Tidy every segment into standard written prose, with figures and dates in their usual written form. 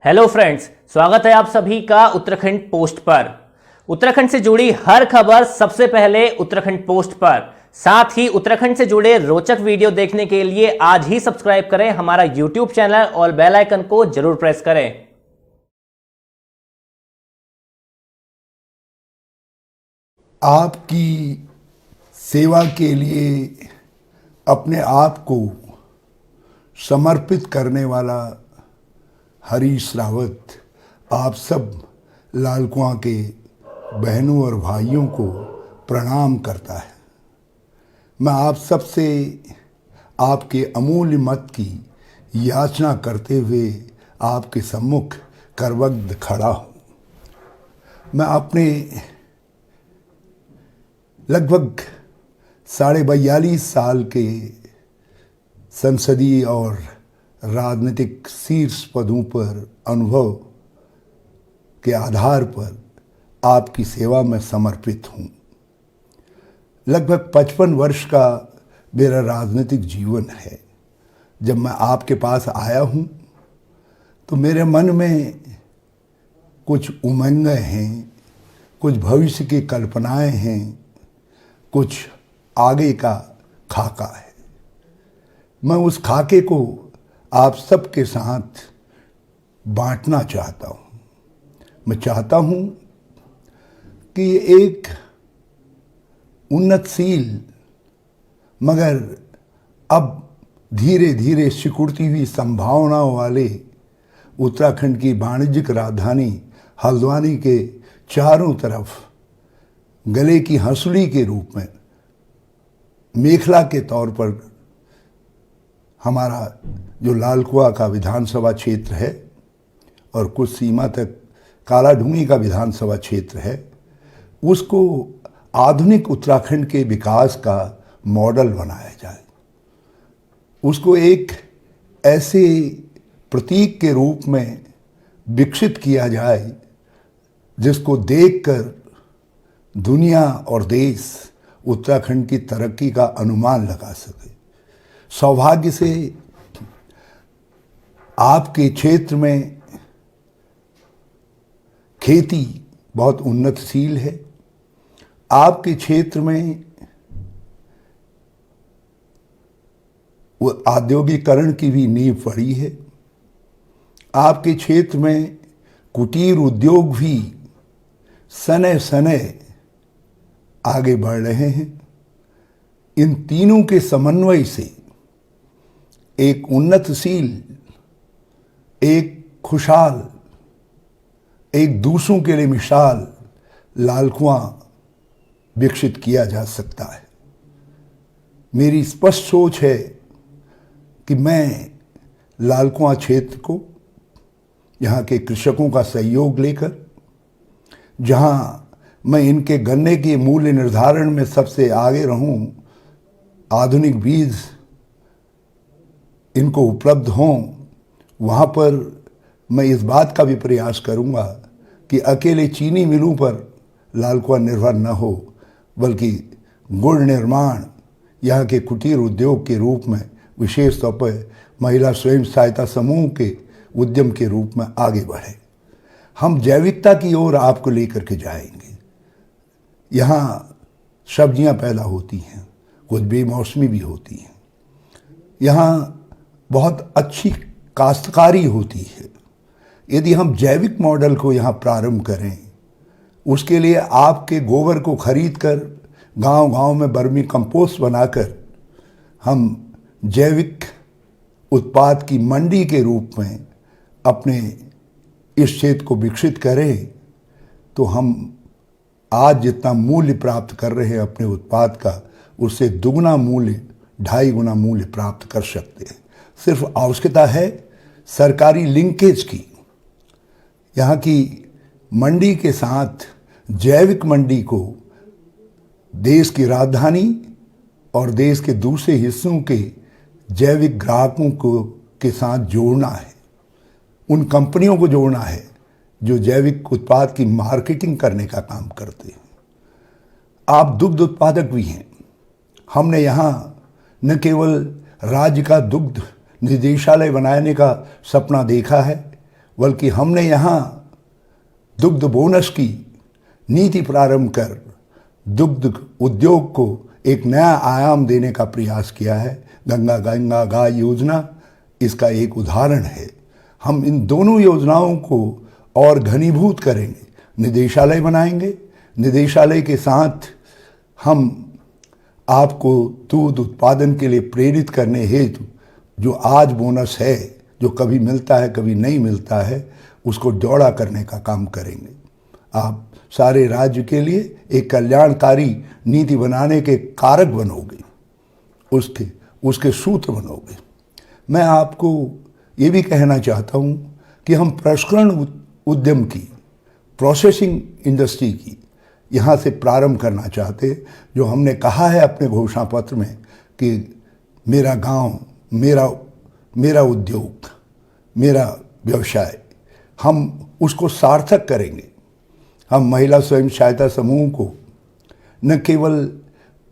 Hello friends, स्वागत है आप सभी का उत्तराखंड पोस्ट पर। उत्तराखंड से जुड़ी हर खबर सबसे पहले उत्तराखंड पोस्ट पर। साथ ही उत्तराखंड से जुड़े रोचक वीडियो देखने के लिए आज ही सब्सक्राइब करें हमारा यूट्यूब चैनल और बेल आइकन को जरूर प्रेस करें। आपकी सेवा के लिए अपने आप को समर्पित करने वाला हरीश रावत आप सब लाल कुआं के बहनों और भाइयों को प्रणाम करता है। मैं आप सबसे आपके अमूल्य मत की याचना करते हुए आपके सम्मुख करवग्ध खड़ा हूँ। मैं अपने लगभग 42.5 साल के संसदीय और राजनीतिक शीर्ष पदों पर अनुभव के आधार पर आपकी सेवा में समर्पित हूँ। लगभग 55 वर्ष का मेरा राजनीतिक जीवन है। जब मैं आपके पास आया हूँ तो मेरे मन में कुछ उमंगें हैं, कुछ भविष्य की कल्पनाएं हैं, कुछ आगे का खाका है। मैं उस खाके को आप सबके साथ बांटना चाहता हूँ। मैं चाहता हूँ कि एक उन्नतशील मगर अब धीरे धीरे सिकुड़ती हुई संभावनाओं वाले उत्तराखंड की वाणिज्यिक राजधानी हल्द्वानी के चारों तरफ गले की हंसुली के रूप में मेखला के तौर पर हमारा जो लाल कुआं का विधानसभा क्षेत्र है और कुछ सीमा तक कालाढूंगी का विधानसभा क्षेत्र है, उसको आधुनिक उत्तराखंड के विकास का मॉडल बनाया जाए। उसको एक ऐसे प्रतीक के रूप में विकसित किया जाए जिसको देखकर दुनिया और देश उत्तराखंड की तरक्की का अनुमान लगा सके। सौभाग्य से आपके क्षेत्र में खेती बहुत उन्नतशील है। आपके क्षेत्र में औद्योगिकरण की भी नींव पड़ी है। आपके क्षेत्र में कुटीर उद्योग भी सने सने आगे बढ़ रहे हैं। इन तीनों के समन्वय से एक उन्नतशील, एक खुशहाल, एक दूसरों के लिए मिसाल लाल कुआं विकसित किया जा सकता है। मेरी स्पष्ट सोच है कि मैं लाल कुआं क्षेत्र को यहाँ के कृषकों का सहयोग लेकर, जहाँ मैं इनके गन्ने के मूल्य निर्धारण में सबसे आगे रहूं, आधुनिक बीज इनको उपलब्ध हों, वहाँ पर मैं इस बात का भी प्रयास करूँगा कि अकेले चीनी मिलों पर लाल कुआं निर्भर न हो, बल्कि गुड़ निर्माण यहाँ के कुटीर उद्योग के रूप में, विशेष तौर पर महिला स्वयं सहायता समूह के उद्यम के रूप में आगे बढ़े। हम जैविकता की ओर आपको लेकर के जाएंगे। यहाँ सब्जियाँ पैदा होती हैं, कुछ बेमौसमी भी होती हैं। यहाँ बहुत अच्छी काश्तकारी होती है। यदि हम जैविक मॉडल को यहाँ प्रारंभ करें, उसके लिए आपके गोबर को खरीद कर गांव-गांव में वर्मी कंपोस्ट बनाकर हम जैविक उत्पाद की मंडी के रूप में अपने इस क्षेत्र को विकसित करें, तो हम आज जितना मूल्य प्राप्त कर रहे हैं अपने उत्पाद का, उससे दुगना मूल्य, 2.5 गुना मूल्य प्राप्त कर सकते हैं। सिर्फ आवश्यकता है सरकारी लिंकेज की। यहाँ की मंडी के साथ जैविक मंडी को देश की राजधानी और देश के दूसरे हिस्सों के जैविक ग्राहकों को के साथ जोड़ना है। उन कंपनियों को जोड़ना है जो जैविक उत्पाद की मार्केटिंग करने का काम करते हैं। आप दुग्ध उत्पादक भी हैं। हमने यहाँ न केवल राज्य का दुग्ध निदेशालय बनाने का सपना देखा है, बल्कि हमने यहाँ दुग्ध बोनस की नीति प्रारंभ कर दुग्ध उद्योग को एक नया आयाम देने का प्रयास किया है। गंगा गंगा गाय योजना इसका एक उदाहरण है। हम इन दोनों योजनाओं को और घनीभूत करेंगे, निदेशालय बनाएंगे। निदेशालय के साथ हम आपको दूध उत्पादन के लिए प्रेरित करने हेतु जो आज बोनस है, जो कभी मिलता है कभी नहीं मिलता है, उसको चौड़ा करने का काम करेंगे। आप सारे राज्य के लिए एक कल्याणकारी नीति बनाने के कारक बनोगे, उसके सूत्र बनोगे। मैं आपको ये भी कहना चाहता हूँ कि हम प्रसंस्करण उद्यम की, प्रोसेसिंग इंडस्ट्री की यहाँ से प्रारंभ करना चाहते। जो हमने कहा है अपने घोषणा पत्र में कि मेरा गांव, मेरा उद्योग, मेरा व्यवसाय, हम उसको सार्थक करेंगे। हम महिला स्वयं सहायता समूह को न केवल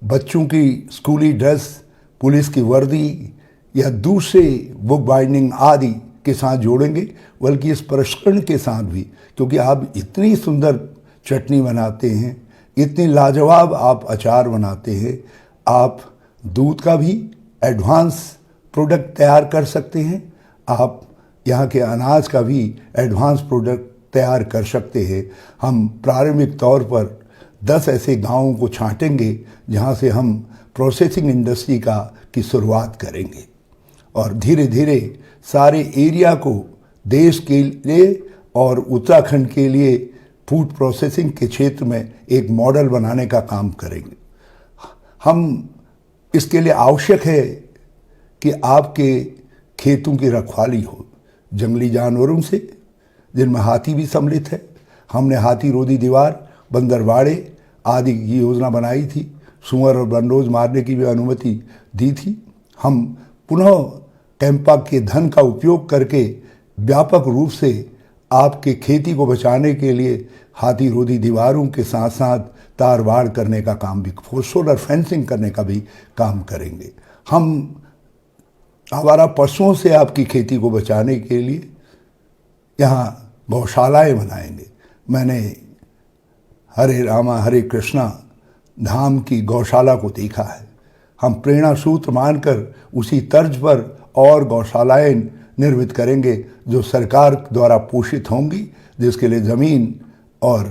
बच्चों की स्कूली ड्रेस, पुलिस की वर्दी या दूसरे बुक बाइंडिंग आदि के साथ जोड़ेंगे, बल्कि इस प्रसंस्करण के साथ भी, क्योंकि आप इतनी सुंदर चटनी बनाते हैं, इतनी लाजवाब आप अचार बनाते हैं, आप दूध का भी एडवांस प्रोडक्ट तैयार कर सकते हैं, आप यहाँ के अनाज का भी एडवांस प्रोडक्ट तैयार कर सकते हैं। हम प्रारंभिक तौर पर 10 ऐसे गांवों को छांटेंगे जहाँ से हम प्रोसेसिंग इंडस्ट्री की शुरुआत करेंगे और धीरे धीरे सारे एरिया को देश के लिए और उत्तराखंड के लिए फूड प्रोसेसिंग के क्षेत्र में एक मॉडल बनाने का काम करेंगे। हम इसके लिए आवश्यक है कि आपके खेतों की रखवाली हो जंगली जानवरों से, जिनमें हाथी भी सम्मिलित है। हमने हाथी रोधी दीवार, बंदरबाड़े आदि की योजना बनाई थी, सुअर और बनरोज मारने की भी अनुमति दी थी। हम पुनः कैंपा के धन का उपयोग करके व्यापक रूप से आपके खेती को बचाने के लिए हाथी रोधी दीवारों के साथ साथ तारबाड़ करने का काम भी, सोलर फेंसिंग करने का भी काम करेंगे। हम हमारा पशुओं से आपकी खेती को बचाने के लिए यहाँ गौशालाएं बनाएंगे। मैंने हरे रामा हरे कृष्णा धाम की गौशाला को देखा है। हम प्रेरणा सूत्र मानकर उसी तर्ज पर और गौशालाएं निर्मित करेंगे जो सरकार द्वारा पोषित होंगी, जिसके लिए ज़मीन और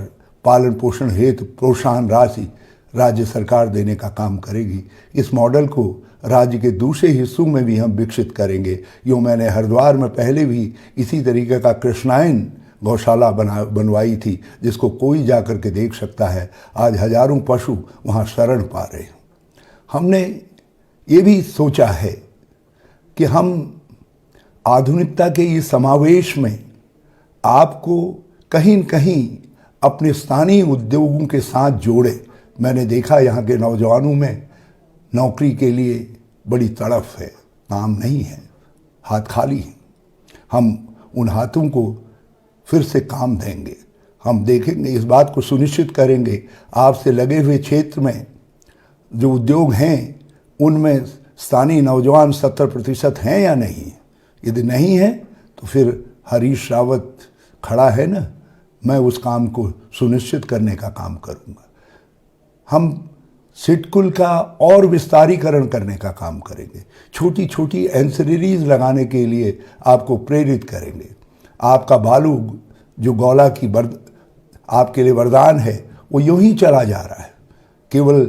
पालन पोषण हेतु प्रोत्साहन राशि राज्य सरकार देने का काम करेगी। इस मॉडल को राज्य के दूसरे हिस्सों में भी हम विकसित करेंगे। यूँ मैंने हरिद्वार में पहले भी इसी तरीके का कृष्णायन गौशाला बनवाई थी, जिसको कोई जा कर के देख सकता है। आज हजारों पशु वहाँ शरण पा रहे हैं। हमने ये भी सोचा है कि हम आधुनिकता के इस समावेश में आपको कहीं न कहीं अपने स्थानीय उद्योगों के साथ जोड़े। मैंने देखा यहाँ के नौजवानों में नौकरी के लिए बड़ी तड़फ है, काम नहीं है, हाथ खाली हैं। हम उन हाथों को फिर से काम देंगे। हम देखेंगे, इस बात को सुनिश्चित करेंगे आपसे लगे हुए क्षेत्र में जो उद्योग हैं उनमें स्थानीय नौजवान 70% हैं या नहीं। यदि नहीं है तो फिर हरीश रावत खड़ा है ना, मैं उस काम को सुनिश्चित करने का काम करूँगा। हम सिडकुल का और विस्तारीकरण करने का काम करेंगे। छोटी छोटी एंसिलरीज लगाने के लिए आपको प्रेरित करेंगे। आपका बालू जो गौला की आपके लिए वरदान है, वो यूं ही चला जा रहा है, केवल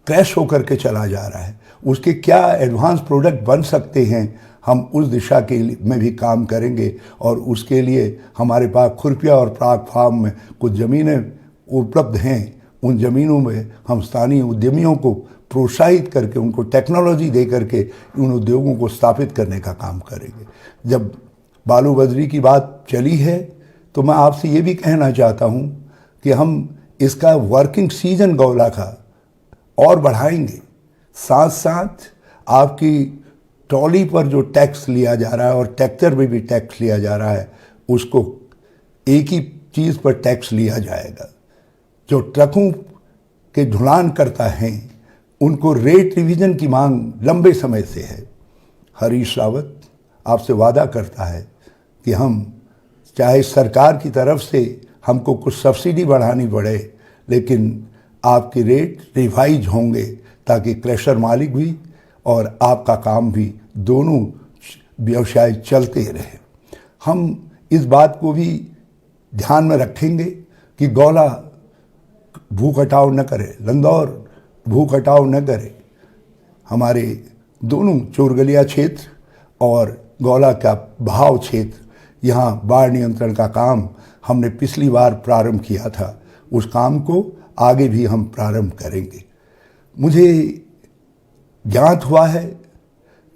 क्रैश होकर के चला जा रहा है। उसके क्या एडवांस प्रोडक्ट बन सकते हैं, हम उस दिशा के में भी काम करेंगे। और उसके लिए हमारे पास खुरपिया और प्राग फार्म में कुछ ज़मीनें उपलब्ध हैं। उन ज़मीनों में हम स्थानीय उद्यमियों को प्रोत्साहित करके, उनको टेक्नोलॉजी दे करके उन उद्योगों को स्थापित करने का काम करेंगे। जब बालू बजरी की बात चली है तो मैं आपसे ये भी कहना चाहता हूँ कि हम इसका वर्किंग सीजन गौला का और बढ़ाएंगे। साथ साथ आपकी ट्रॉली पर जो टैक्स लिया जा रहा है और ट्रैक्टर में भी टैक्स लिया जा रहा है, उसको एक ही चीज़ पर टैक्स लिया जाएगा। जो ट्रकों के ढुलान करता है उनको रेट रिवीजन की मांग लंबे समय से है। हरीश रावत आपसे वादा करता है कि हम चाहे सरकार की तरफ से हमको कुछ सब्सिडी बढ़ानी पड़े, लेकिन आपके रेट रिवाइज होंगे ताकि क्रशर मालिक भी और आपका काम भी दोनों व्यवसाय चलते रहे। हम इस बात को भी ध्यान में रखेंगे कि गौला भूख हटाओ न करे, लंदौर भूख हटाओ न करे। हमारे दोनों चोरगलिया क्षेत्र और गौला का भाव क्षेत्र, यहाँ बाढ़ नियंत्रण का काम हमने पिछली बार प्रारंभ किया था, उस काम को आगे भी हम प्रारंभ करेंगे। मुझे ज्ञात हुआ है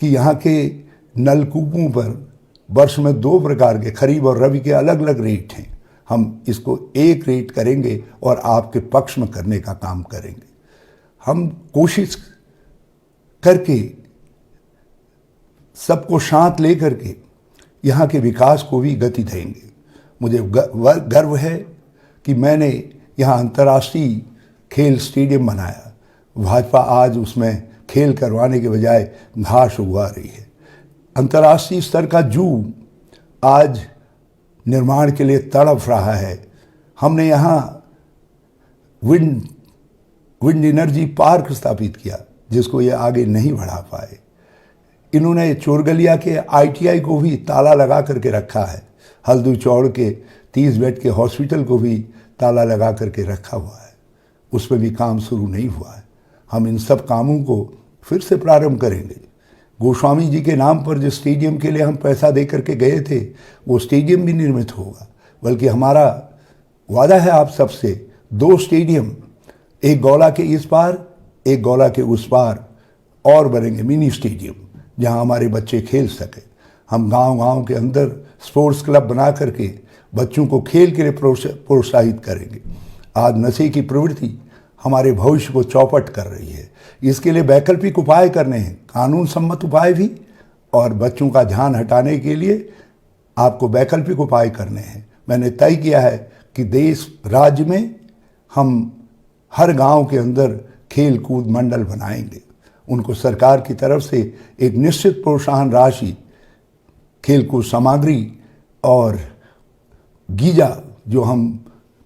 कि यहाँ के नलकूपों पर वर्ष में 2 प्रकार के, खरीफ और रबी के अलग अलग रेट हैं। हम इसको एक रेट करेंगे और आपके पक्ष में करने का काम करेंगे। हम कोशिश करके सबको साथ लेकर के यहाँ के विकास को भी गति देंगे। मुझे गर्व है कि मैंने यहाँ अंतर्राष्ट्रीय खेल स्टेडियम बनाया। भाजपा आज उसमें खेल करवाने के बजाय घास उगा रही है। अंतर्राष्ट्रीय स्तर का जू आज निर्माण के लिए तड़प रहा है। हमने यहाँ विंड एनर्जी पार्क स्थापित किया, जिसको ये आगे नहीं बढ़ा पाए। इन्होंने चोरगलिया के ITI को भी ताला लगा करके रखा है। हल्दू चौड़ के 30 बेड के हॉस्पिटल को भी ताला लगा करके रखा हुआ है, उसमें भी काम शुरू नहीं हुआ है। हम इन सब कामों को फिर से प्रारंभ करेंगे। गोस्वामी जी के नाम पर जो स्टेडियम के लिए हम पैसा दे करके गए थे, वो स्टेडियम भी निर्मित होगा। बल्कि हमारा वादा है आप सबसे, 2 स्टेडियम, एक गौला के इस पार, एक गौला के उस पार और बनेंगे मिनी स्टेडियम, जहां हमारे बच्चे खेल सके। हम गांव-गांव के अंदर स्पोर्ट्स क्लब बना करके बच्चों को खेल के लिए प्रोत्साहित करेंगे। आज नशे की प्रवृत्ति हमारे भविष्य को चौपट कर रही है। इसके लिए वैकल्पिक उपाय करने हैं, कानून सम्मत उपाय भी, और बच्चों का ध्यान हटाने के लिए आपको वैकल्पिक उपाय करने हैं। मैंने तय किया है कि देश राज्य में हम हर गांव के अंदर खेल कूद मंडल बनाएंगे। उनको सरकार की तरफ से एक निश्चित प्रोत्साहन राशि, खेलकूद सामग्री और गीजा, जो हम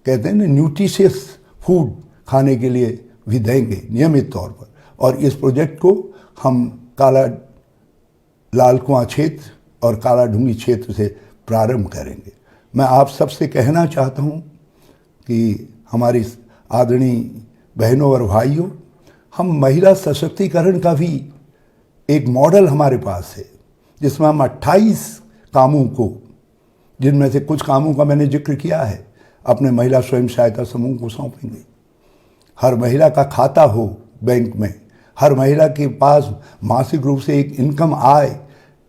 कहते हैं ना न्यूट्रिशियस फूड, खाने के लिए भी देंगे नियमित तौर पर। और इस प्रोजेक्ट को हम काला लाल कुआं क्षेत्र और काला ढूंगी क्षेत्र से प्रारंभ करेंगे। मैं आप सबसे कहना चाहता हूँ कि हमारी आदरणीय बहनों और भाइयों, हम महिला सशक्तिकरण का भी एक मॉडल हमारे पास है, जिसमें हम 28 कामों को, जिनमें से कुछ कामों का मैंने जिक्र किया है, अपने महिला स्वयं सहायता समूह को सौंपेंगे। हर महिला का खाता हो बैंक में, हर महिला के पास मासिक रूप से एक इनकम आए,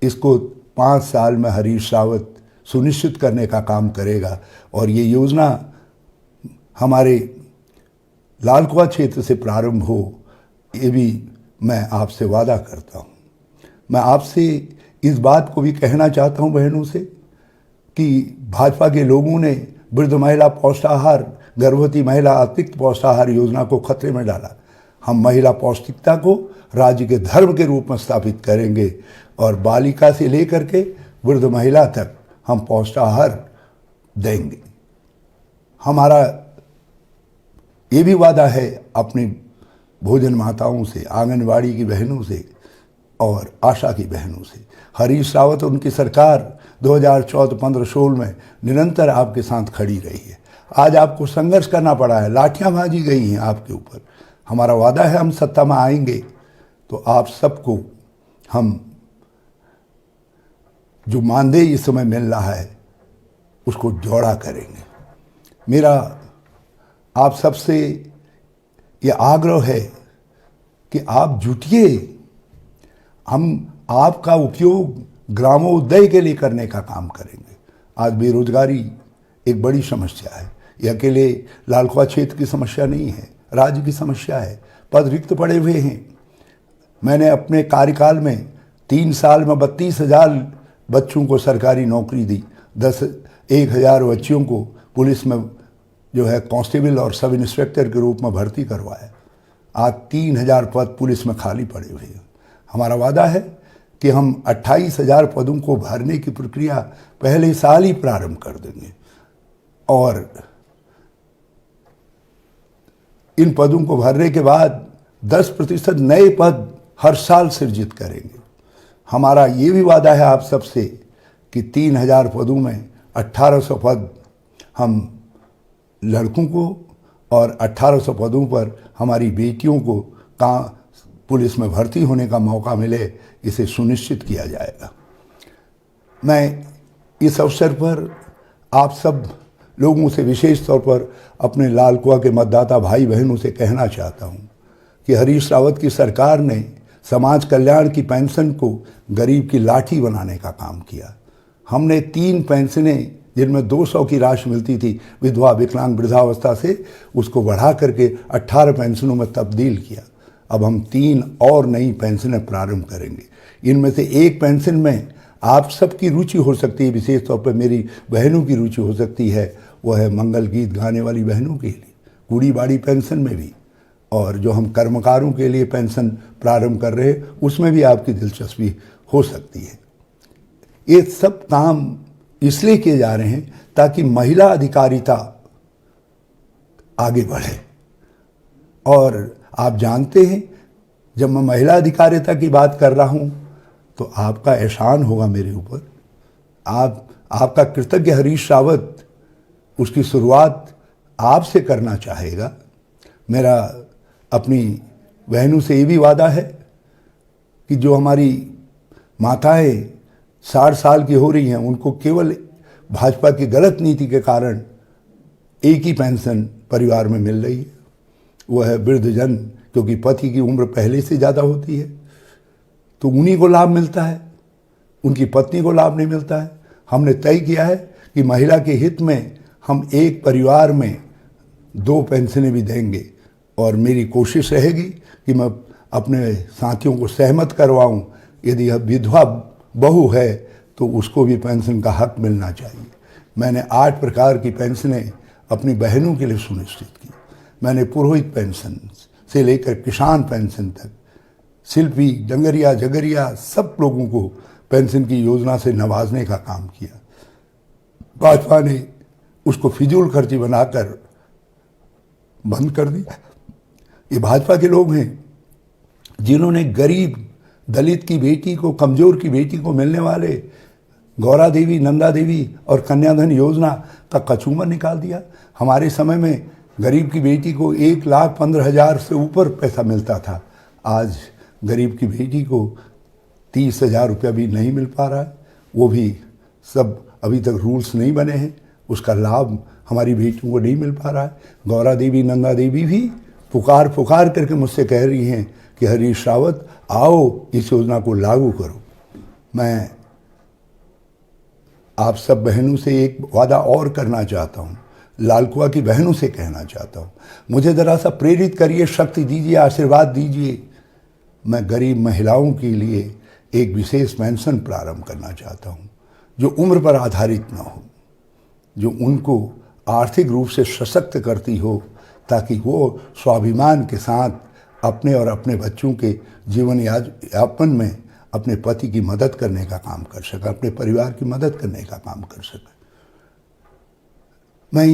इसको 5 साल में हरीश रावत सुनिश्चित करने का काम करेगा। और ये योजना हमारे लाल कुआं क्षेत्र से प्रारंभ हो, ये भी मैं आपसे वादा करता हूँ। मैं आपसे इस बात को भी कहना चाहता हूँ बहनों से कि भाजपा के लोगों ने वृद्ध महिला पौष्टाहार, गर्भवती महिला अतिरिक्त पौष्टाहार योजना को खतरे में डाला। हम महिला पौष्टिकता को राज्य के धर्म के रूप में स्थापित करेंगे और बालिका से लेकर के वृद्ध महिला तक हम पौष्टाहार देंगे। हमारा ये भी वादा है अपनी भोजन माताओं से, आंगनवाड़ी की बहनों से और आशा की बहनों से। हरीश रावत और उनकी सरकार 2014-15-16 में निरंतर आपके साथ खड़ी रही है। आज आपको संघर्ष करना पड़ा है, लाठियां भाजी गई हैं आपके ऊपर। हमारा वादा है हम सत्ता में आएंगे तो आप सबको हम जो मानदेय इस समय मिल रहा है उसको जोड़ा करेंगे। मेरा आप सबसे ये आग्रह है कि आप जुटिए। हम आपका उपयोग ग्रामोदय के लिए करने का काम करेंगे। आज बेरोजगारी एक बड़ी समस्या है। ये अकेले लाल कुआं क्षेत्र की समस्या नहीं है, राज्य की समस्या है। पद रिक्त पड़े हुए हैं। मैंने अपने कार्यकाल में 3 साल में 32,000 बच्चों को सरकारी नौकरी दी। 1,000 बच्चियों को पुलिस में जो है कांस्टेबल और सब इंस्पेक्टर के रूप में भर्ती करवाया। आज 3,000 पद पुलिस में खाली पड़े हुए हैं। हमारा वादा है कि हम 28,000 पदों को भरने की प्रक्रिया पहले साल ही प्रारंभ कर देंगे और इन पदों को भरने के बाद 10% नए पद हर साल सृजित करेंगे। हमारा ये भी वादा है आप सबसे कि 3,000 पदों में 1,800 पद हम लड़कों को और 1,800 पदों पर हमारी बेटियों को पुलिस में भर्ती होने का मौका मिले, इसे सुनिश्चित किया जाएगा। मैं इस अवसर पर आप सब लोगों से विशेष तौर पर अपने लाल कुआं के मतदाता भाई बहनों से कहना चाहता हूं कि हरीश रावत की सरकार ने समाज कल्याण की पेंशन को गरीब की लाठी बनाने का काम किया। हमने 3 पेंशनें जिनमें 200 की राशि मिलती थी विधवा विकलांग वृद्धावस्था से, उसको बढ़ा करके 18 पेंशनों में तब्दील किया। अब हम 3 और नई पेंशनें प्रारंभ करेंगे। इनमें से एक पेंशन में आप सबकी रुचि हो सकती है, विशेष तौर पर मेरी बहनों की रुचि हो सकती है, वह है मंगल गीत गाने वाली बहनों के लिए कूड़ी बाड़ी पेंशन में भी, और जो हम कर्मकारों के लिए पेंशन प्रारंभ कर रहे हैं उसमें भी आपकी दिलचस्पी हो सकती है। ये सब काम इसलिए किए जा रहे हैं ताकि महिला अधिकारिता आगे बढ़े। और आप जानते हैं, जब मैं महिला अधिकारिता की बात कर रहा हूं तो आपका एहसान होगा मेरे ऊपर। आपका कृतज्ञ हरीश रावत उसकी शुरुआत आपसे करना चाहेगा। मेरा अपनी बहनों से ये भी वादा है कि जो हमारी माताएं 60 साल की हो रही हैं, उनको केवल भाजपा की गलत नीति के कारण एक ही पेंशन परिवार में मिल रही है, वो है वृद्धजन, क्योंकि पति की उम्र पहले से ज़्यादा होती है तो उन्हीं को लाभ मिलता है, उनकी पत्नी को लाभ नहीं मिलता है। हमने तय किया है कि महिला के हित में हम एक परिवार में 2 पेंशनें भी देंगे और मेरी कोशिश रहेगी कि मैं अपने साथियों को सहमत करवाऊं। यदि विधवा बहू है तो उसको भी पेंशन का हक मिलना चाहिए। मैंने 8 प्रकार की पेंशनें अपनी बहनों के लिए सुनिश्चित की। मैंने पुरोहित पेंशन से लेकर किसान पेंशन तक, शिल्पी, डंगरिया, जगरिया सब लोगों को पेंशन की योजना से नवाजने का काम किया। भाजपा ने उसको फिजूल खर्ची बनाकर बंद कर दिया। ये भाजपा के लोग हैं जिन्होंने गरीब दलित की बेटी को, कमजोर की बेटी को मिलने वाले गौरा देवी, नंदा देवी और कन्याधन योजना का कचूमर निकाल दिया। हमारे समय में गरीब की बेटी को 1,15,000 से ऊपर पैसा मिलता था। आज गरीब की बेटी को 30,000 रुपया भी नहीं मिल पा रहा है। वो भी सब अभी तक रूल्स नहीं बने हैं, उसका लाभ हमारी बेटियों को नहीं मिल पा रहा है। गौरा देवी, नंदा देवी भी पुकार करके मुझसे कह रही हैं कि हरीश रावत आओ इस योजना को लागू करो। मैं आप सब बहनों से एक वादा और करना चाहता हूँ, लाल कुआं की बहनों से कहना चाहता हूँ, मुझे ज़रा सा प्रेरित करिए, शक्ति दीजिए, आशीर्वाद दीजिए। मैं गरीब महिलाओं के लिए एक विशेष पेंशन प्रारंभ करना चाहता हूँ जो उम्र पर आधारित न हो, जो उनको आर्थिक रूप से सशक्त करती हो, ताकि वो स्वाभिमान के साथ अपने और अपने बच्चों के जीवन यापन में अपने पति की मदद करने का काम कर सके, अपने परिवार की मदद करने का काम कर सके। मैं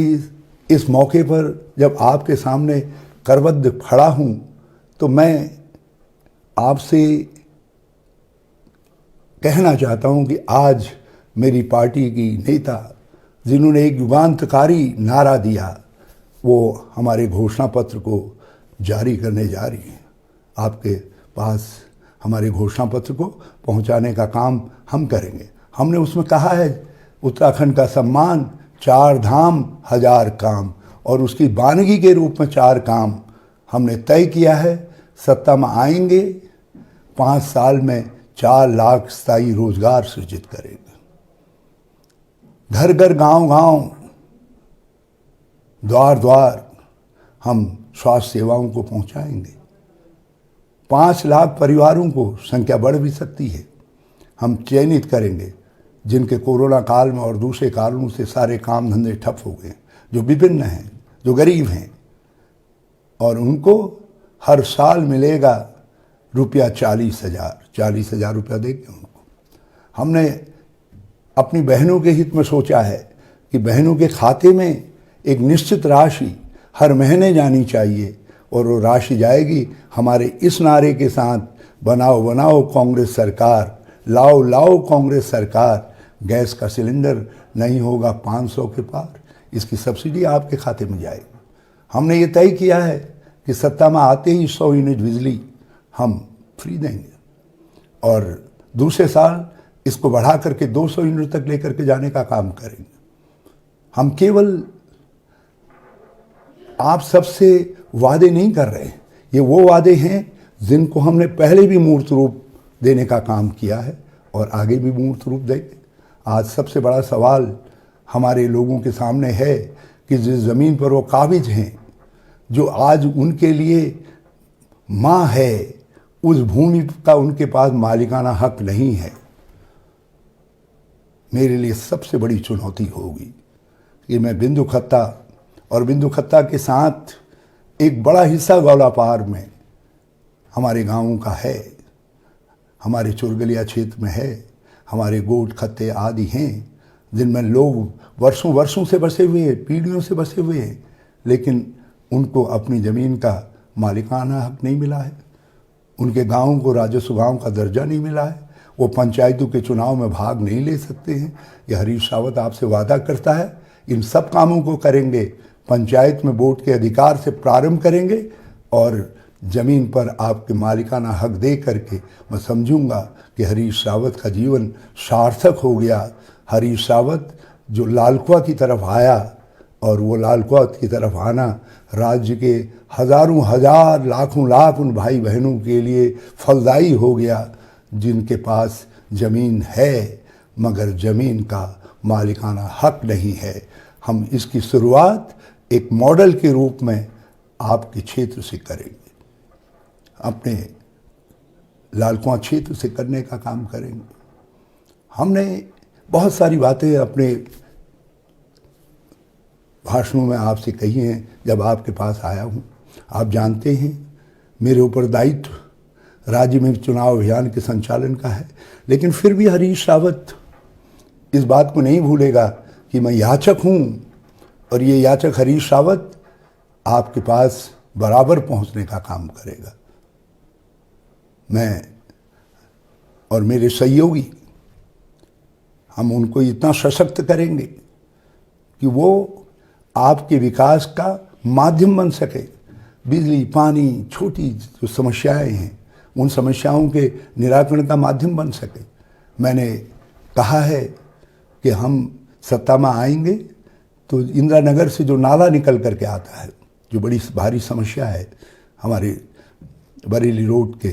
इस मौके पर जब आपके सामने करबद्ध खड़ा हूँ तो मैं आपसे कहना चाहता हूँ कि आज मेरी पार्टी की नेता जिन्होंने एक युगांतकारी नारा दिया, वो हमारे घोषणा पत्र को जारी करने जा रही हैं। आपके पास हमारे घोषणा पत्र को पहुंचाने का काम हम करेंगे। हमने उसमें कहा है उत्तराखंड का सम्मान, 4 धाम 1000 काम, और उसकी बानगी के रूप में 4 काम हमने तय किया है। सत्ता में आएंगे, 5 साल में 4 लाख स्थायी रोजगार सृजित करेंगे। घर घर, गांव गांव, द्वार द्वार हम स्वास्थ्य सेवाओं को पहुंचाएंगे। 5 लाख परिवारों को, संख्या बढ़ भी सकती है, हम चयनित करेंगे जिनके कोरोना काल में और दूसरे कारणों से सारे काम धंधे ठप हो गए, जो विभिन्न हैं, जो गरीब हैं, और उनको हर साल मिलेगा रुपया 40,000 रुपया देंगे उनको। हमने अपनी बहनों के हित में सोचा है कि बहनों के खाते में एक निश्चित राशि हर महीने जानी चाहिए, और वो राशि जाएगी हमारे इस नारे के साथ, बनाओ बनाओ कांग्रेस सरकार, लाओ लाओ कांग्रेस सरकार, गैस का सिलेंडर नहीं होगा 500 के पार, इसकी सब्सिडी आपके खाते में जाएगी। हमने ये तय किया है कि सत्ता में आते ही 100 यूनिट बिजली हम फ्री देंगे, और दूसरे साल इसको बढ़ा करके 200 यूनिट तक लेकर के जाने का काम करेंगे। हम केवल आप सबसे वादे नहीं कर रहे हैं, ये वो वादे हैं जिनको हमने पहले भी मूर्त रूप देने का काम किया है और आगे भी मूर्त रूप देंगे। आज सबसे बड़ा सवाल हमारे लोगों के सामने है कि जिस ज़मीन पर वो काबिज हैं, जो आज उनके लिए माँ है, उस भूमि का उनके पास मालिकाना हक नहीं है। मेरे लिए सबसे बड़ी चुनौती होगी कि मैं बिंदु खत्ता और बिंदु खत्ता के साथ एक बड़ा हिस्सा गौलापार में हमारे गांवों का है, हमारे चुरगलिया क्षेत्र में है, हमारे गोट खत्ते आदि हैं जिनमें लोग वर्षों वर्षों से बसे हुए हैं, पीढ़ियों से बसे हुए हैं, लेकिन उनको अपनी ज़मीन का मालिकाना हक नहीं मिला है, उनके गाँव को राजस्व गाँव का दर्जा नहीं मिला है, वो पंचायतों के चुनाव में भाग नहीं ले सकते हैं। यह हरीश रावत आपसे वादा करता है इन सब कामों को करेंगे, पंचायत में वोट के अधिकार से प्रारंभ करेंगे और ज़मीन पर आपके मालिकाना हक दे करके मैं समझूंगा कि हरीश रावत का जीवन सार्थक हो गया। हरीश रावत जो लालकुआं की तरफ आया, और वो लालकुआं की तरफ आना राज्य के हज़ारों हज़ार लाखों लाख उन भाई बहनों के लिए फलदायी हो गया जिनके पास ज़मीन है मगर ज़मीन का मालिकाना हक नहीं है। हम इसकी शुरुआत एक मॉडल के रूप में आपके क्षेत्र से करेंगे, अपने लालकुआं क्षेत्र से करने का काम करेंगे। हमने बहुत सारी बातें अपने भाषणों में आपसे कही हैं जब आपके पास आया हूँ। आप जानते हैं मेरे ऊपर दायित्व राज्य में चुनाव अभियान के संचालन का है, लेकिन फिर भी हरीश रावत इस बात को नहीं भूलेगा कि मैं याचक हूँ, और ये याचक हरीश रावत आपके पास बराबर पहुँचने का काम करेगा। मैं और मेरे सहयोगी हम उनको इतना सशक्त करेंगे कि वो आपके विकास का माध्यम बन सके। बिजली, पानी, छोटी जो समस्याएं हैं उन समस्याओं के निराकरण का माध्यम बन सके। मैंने कहा है कि हम सत्ता में आएंगे तो इंदिरा नगर से जो नाला निकल करके आता है, जो बड़ी भारी समस्या है हमारे बरेली रोड के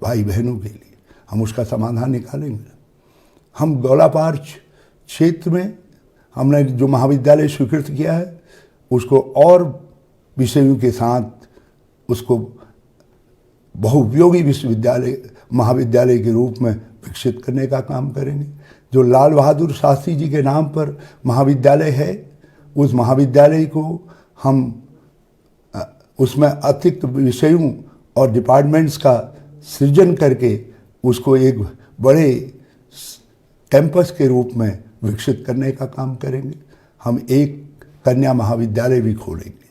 भाई बहनों के लिए, हम उसका समाधान निकालेंगे। हम गौलापार क्षेत्र में हमने जो महाविद्यालय स्वीकृत किया है उसको और विषयों के साथ उसको बहुउपयोगी विश्वविद्यालय महाविद्यालय के रूप में विकसित करने का काम करेंगे। जो लाल बहादुर शास्त्री जी के नाम पर महाविद्यालय है, उस महाविद्यालय को हम उसमें अतिरिक्त विषयों और डिपार्टमेंट्स का सृजन करके उसको एक बड़े कैंपस के रूप में विकसित करने का काम करेंगे। हम एक कन्या महाविद्यालय भी खोलेंगे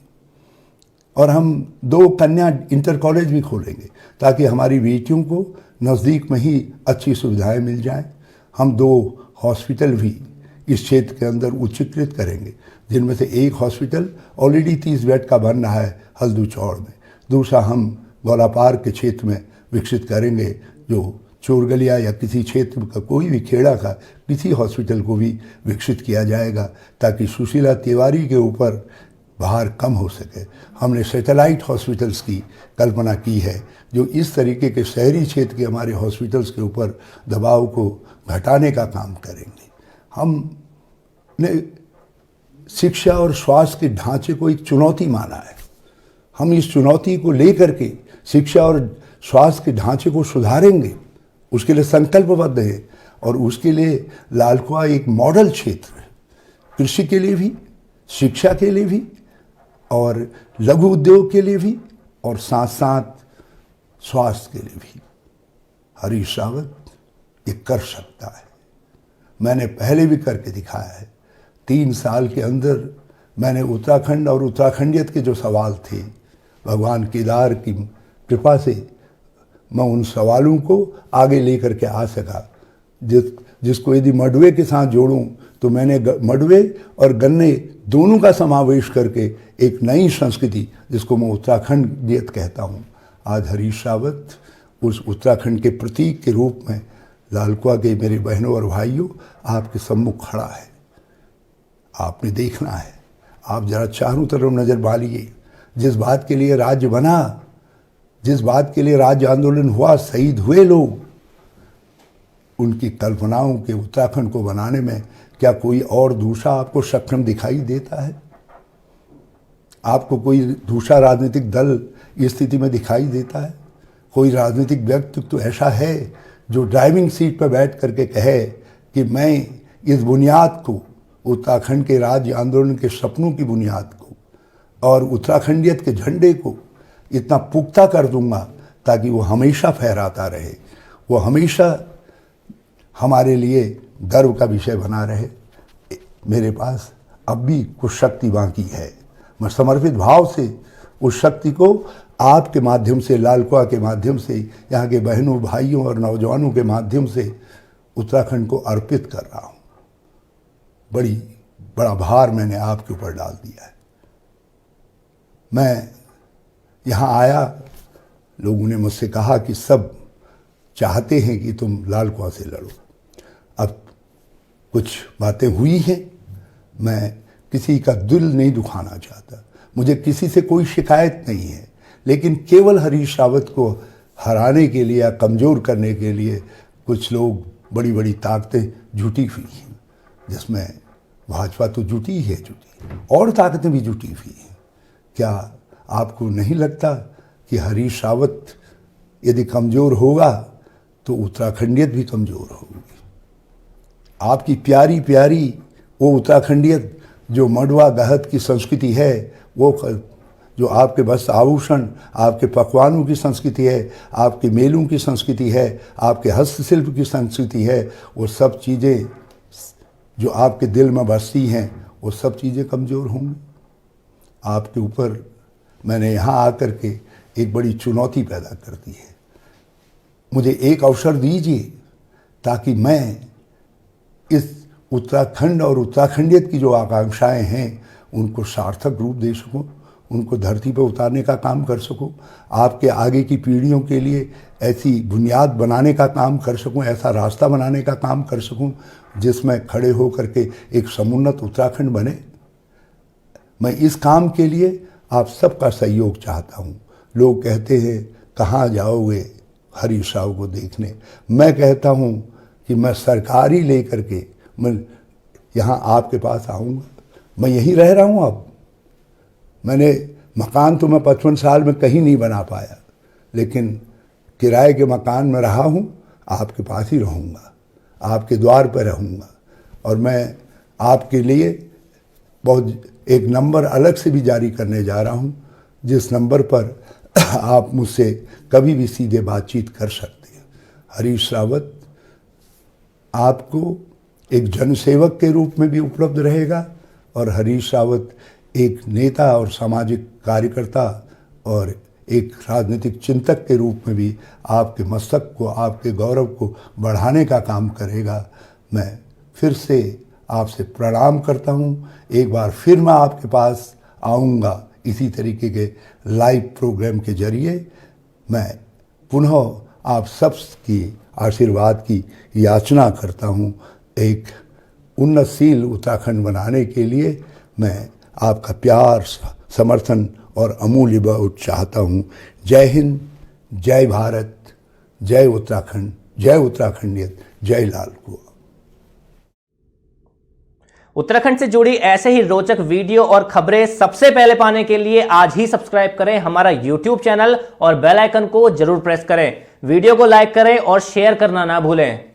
और हम 2 कन्या इंटर कॉलेज भी खोलेंगे ताकि हमारी बेटियों को नज़दीक में ही अच्छी सुविधाएं मिल जाएं। हम 2 हॉस्पिटल भी इस क्षेत्र के अंदर उच्चीकृत करेंगे, जिनमें से एक हॉस्पिटल ऑलरेडी 30 बेड का बन रहा है हल्दू चौड़ में, दूसरा हम गौलापार के क्षेत्र में विकसित करेंगे। जो चोरगलिया या किसी क्षेत्र का कोई भी खेड़ा का किसी हॉस्पिटल को भी विकसित किया जाएगा ताकि सुशीला तिवारी के ऊपर भार कम हो सके। हमने सैटेलाइट हॉस्पिटल्स की कल्पना की है जो इस तरीके के शहरी क्षेत्र के हमारे हॉस्पिटल्स के ऊपर दबाव को घटाने का काम करेंगे। हमने शिक्षा और स्वास्थ्य के ढांचे को एक चुनौती माना है। हम इस चुनौती को लेकर के शिक्षा और स्वास्थ्य के ढांचे को सुधारेंगे, उसके लिए संकल्पबद्ध है। और उसके लिए लालकुआं एक मॉडल क्षेत्र है, कृषि के लिए भी, शिक्षा के लिए भी और लघु उद्योग के लिए भी, और साथ साथ स्वास्थ्य के लिए भी हरीश रावत ये कर सकता है। मैंने पहले भी करके दिखाया है। 3 साल के अंदर मैंने उत्तराखंड और उत्तराखंडियत के जो सवाल थे, भगवान केदार की कृपा से मैं उन सवालों को आगे लेकर के आ सका। जिसको यदि मडवे के साथ जोड़ूं तो मैंने मडवे और गन्ने दोनों का समावेश करके एक नई संस्कृति, जिसको मैं उत्तराखंडियत कहता हूँ, आज हरीश रावत उस उत्तराखंड के प्रतीक के रूप में लालकुआ के मेरे बहनों और भाइयों आपके सम्मुख खड़ा है। आपने देखना है, आप जरा चारों तरफ नजर डालिए। जिस बात के लिए राज्य बना, जिस बात के लिए राज्य आंदोलन हुआ, शहीद हुए लोग, उनकी कल्पनाओं के उत्तराखंड को बनाने में क्या कोई और दूसरा आपको सक्षम दिखाई देता है? आपको कोई दूसरा राजनीतिक दल इस स्थिति में दिखाई देता है? कोई राजनीतिक व्यक्ति तो ऐसा है जो ड्राइविंग सीट पर बैठ करके कहे कि मैं इस बुनियाद को, उत्तराखंड के राज्य आंदोलन के सपनों की बुनियाद को और उत्तराखंडियत के झंडे को इतना पुख्ता कर दूंगा ताकि वो हमेशा फहराता रहे, वो हमेशा हमारे लिए गर्व का विषय बना रहे। मेरे पास अब भी कुछ शक्ति बाकी है। मैं समर्पित भाव से उस शक्ति को आपके माध्यम से, लालकुआ के माध्यम से, यहाँ के बहनों भाइयों और नौजवानों के माध्यम से उत्तराखंड को अर्पित कर रहा हूँ। बड़ा भार मैंने आपके ऊपर डाल दिया है। मैं यहाँ आया, लोगों ने मुझसे कहा कि सब चाहते हैं कि तुम लालकुआ से लड़ो। अब कुछ बातें हुई हैं, मैं किसी का दिल नहीं दुखाना चाहता, मुझे किसी से कोई शिकायत नहीं है, लेकिन केवल हरीश रावत को हराने के लिए या कमज़ोर करने के लिए कुछ लोग बड़ी बड़ी ताकतें जुटी हुई हैं, जिसमें भाजपा तो जुटी है, और ताकतें भी जुटी हुई हैं। क्या आपको नहीं लगता कि हरीश रावत यदि कमज़ोर होगा तो उत्तराखंडियत भी कमज़ोर होगी? आपकी प्यारी प्यारी वो उत्तराखंडियत जो मडवा गहत की संस्कृति है, वो जो आपके वस्त्र आभूषण, आपके पकवानों की संस्कृति है, आपके मेलों की संस्कृति है, आपके हस्तशिल्प की संस्कृति है, वो सब चीज़ें जो आपके दिल में बसती हैं, वो सब चीज़ें कमज़ोर होंगी। आपके ऊपर मैंने यहाँ आकर के एक बड़ी चुनौती पैदा कर दी है। मुझे एक अवसर दीजिए ताकि मैं इस उत्तराखंड और उत्तराखंडियत की जो आकांक्षाएं हैं उनको सार्थक रूप दे सकूं, उनको धरती पर उतारने का काम कर सकूं, आपके आगे की पीढ़ियों के लिए ऐसी बुनियाद बनाने का काम कर सकूं, ऐसा रास्ता बनाने का काम कर सकूं जिसमें खड़े होकर के एक समुन्नत उत्तराखंड बने। मैं इस काम के लिए आप सबका सहयोग चाहता हूं। लोग कहते हैं कहाँ जाओगे हरीश राव को देखने? मैं कहता हूं कि मैं सरकारी लेकर के मैं यहाँ आपके पास आऊँगा। मैं यहीं रह रहा हूँ। अब मैंने मकान तो मैं 55 साल में कहीं नहीं बना पाया, लेकिन किराए के मकान में रहा हूँ, आपके पास ही रहूँगा, आपके द्वार पर रहूँगा। और मैं आपके लिए बहुत एक नंबर अलग से भी जारी करने जा रहा हूँ, जिस नंबर पर आप मुझसे कभी भी सीधे बातचीत कर सकते हैं। हरीश रावत आपको एक जनसेवक के रूप में भी उपलब्ध रहेगा, और हरीश रावत एक नेता और सामाजिक कार्यकर्ता और एक राजनीतिक चिंतक के रूप में भी आपके मस्तक को, आपके गौरव को बढ़ाने का काम करेगा। मैं फिर से आपसे प्रणाम करता हूँ। एक बार फिर मैं आपके पास आऊँगा इसी तरीके के लाइव प्रोग्राम के जरिए। मैं पुनः आप सब की आशीर्वाद की याचना करता हूँ। एक उन्नतशील उत्तराखंड बनाने के लिए मैं आपका प्यार, समर्थन और अमूल्य बहुत चाहता हूँ। जय हिंद, जय भारत, जय उत्तराखंड, जय उत्तराखंडियत, जय लालकुआ। उत्तराखंड से जुड़ी ऐसे ही रोचक वीडियो और खबरें सबसे पहले पाने के लिए आज ही सब्सक्राइब करें हमारा YouTube चैनल और बेल आइकन को जरूर प्रेस करें। वीडियो को लाइक करें और शेयर करना ना भूलें।